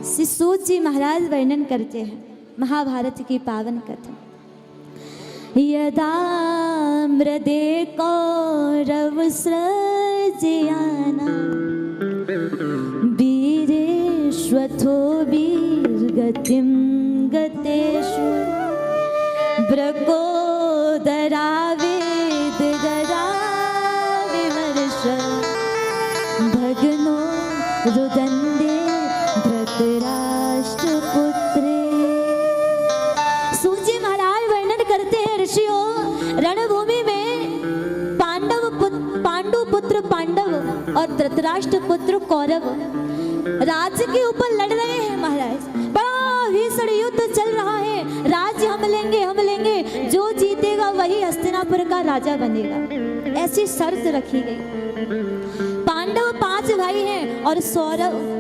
श्री सूत जी महाराज वर्णन करते हैं महाभारत की पावन कथा। यदा मृदे कौरव सृजयाना वीरेष्वथो वीरगतिं गतेषु ब्रकोदरा वेदगदा विमर्श भग्नो रुदन्ते धृतराष्ट्रपुत्रे। सूत जी महाराज वर्णन करते हैं ऋषियों, रणभूमि में पांडु पुत्र पांडव और धृतराष्ट्र पुत्र कौरव राज्य के ऊपर लड़ रहे हैं महाराज। बड़ा भीषण युद्ध चल रहा है। राज्य हम लेंगे, जो जीतेगा वही हस्तिनापुर का राजा बनेगा, ऐसी शर्त रखी गई। पांडव 5 भाई हैं और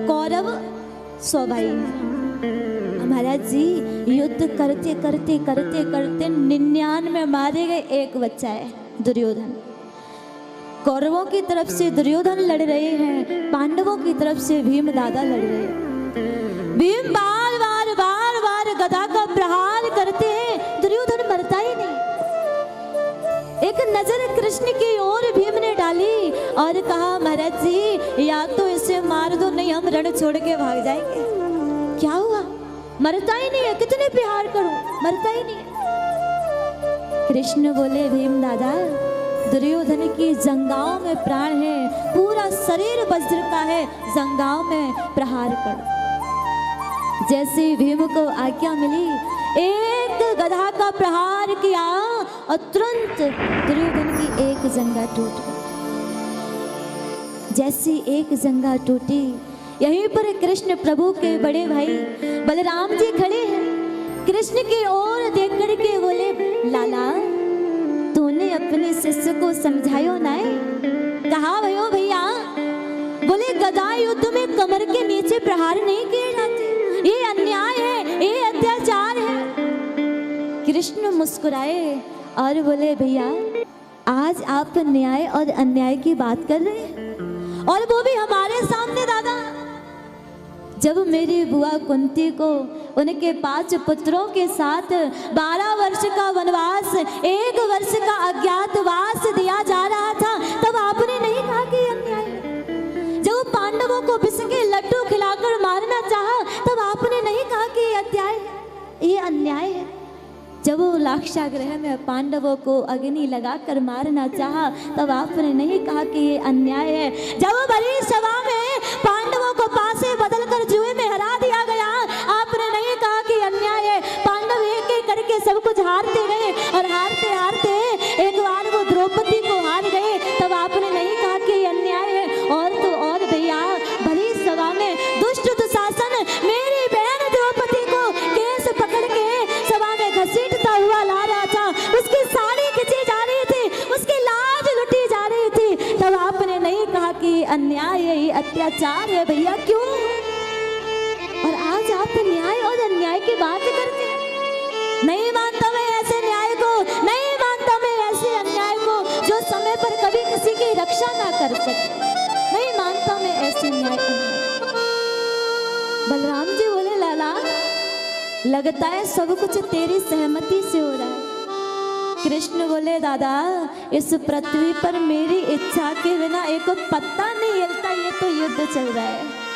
कौरव 100 भाई हैं। महाराज जी युद्ध करते 99 मारे गए, एक बच्चा है दुर्योधन। कौरवों की तरफ से दुर्योधन लड़ रहे हैं, पांडवों की तरफ से भीम दादा लड़ रहे हैं। भीम बार बार गदा का प्रहार करते हैं, दुर्योधन मरता ही नहीं। एक नजर कृष्ण की ओर भीम ने डाली और कहा महाराज जी या तो इसे मार दो, नहीं हम रण छोड़ के भाग जाएंगे। क्या हुआ? मरता ही नहीं है, कितने प्रहार करूं, मरता ही नहीं है। कृष्ण बोले भीम दादा दुर्योधन की जंघाओं में प्राण है, पूरा शरीर वज्र का है, जंघाओं में प्रहार करो। जैसे भीम को आज्ञा मिली, एक गधा का प्रहार किया और तुरंत दुर्योधन की एक जंघा टूट गई। जैसी एक जंघा टूटी, यहीं पर कृष्ण प्रभु के बड़े भाई बलराम जी खड़े हैं। कृष्ण की ओर देख करके बोले लाला तूने अपने शिष्य को समझायो ना? कहा भयो भैया? बोले गदा युद्ध में कमर के नीचे प्रहार नहीं किए जाते, ये अन्याय है, ये अत्याचार है। कृष्ण मुस्कुराए और बोले भैया आज आप न्याय और अन्याय की बात कर रहे हैं, और वो भी हमारे सामने। दादा जब मेरी बुआ कुंती को उनके 5 पुत्रों के साथ 12 वर्ष का वनवास, 1 वर्ष का अज्ञातवास दिया जा रहा था, तब आपने नहीं कहा कि अन्याय है। जब पांडवों को विष के लड्डू खिलाकर मारना चाहा, तब आपने नहीं कहा कि ये अन्याय है। जब वो लाक्षागृह में पांडवों को अग्नि लगाकर मारना चाहा, तब आपने नहीं कहा कि ये अन्याय है। जब भरी सभा में पांडवों को पासे बदलकर जुए में हरा दिया गया, आपने नहीं कहा कि अन्याय है। पांडव एक एक करके सब कुछ हारते गए और हारते एक बार वो द्रौपदी को हार गए, तब आपने नहीं कहा कि ये अन्याय है। और तो और भैया भरी सभा में दुष्ट दुशासन मेरी बहन द्रौपदी को केस पकड़ के सभा में घसीटता हुआ ला रहा था, उसकी साड़ी खींची जा रही थी, उसकी लाज लुटी जा रही थी, तब आपने नहीं कहा कि अन्याय है, ये अत्याचार है। भैया क्यों? और आज आप न्याय और अन्याय की बात करते हैं। नहीं मानता मैं ऐसे न्याय को, नहीं मानता मैं ऐसे अन्याय को जो समय पर कभी किसी की रक्षा ना कर सके। नहीं मानता मैं ऐसे न्याय को। बलराम जी बोले लाला लगता है सब कुछ तेरी सहमति से हो रहा है। कृष्ण बोले दादा इस पृथ्वी पर मेरी इच्छा के बिना एक पत्ता नहीं हिलता, ये तो युद्ध चल रहा है।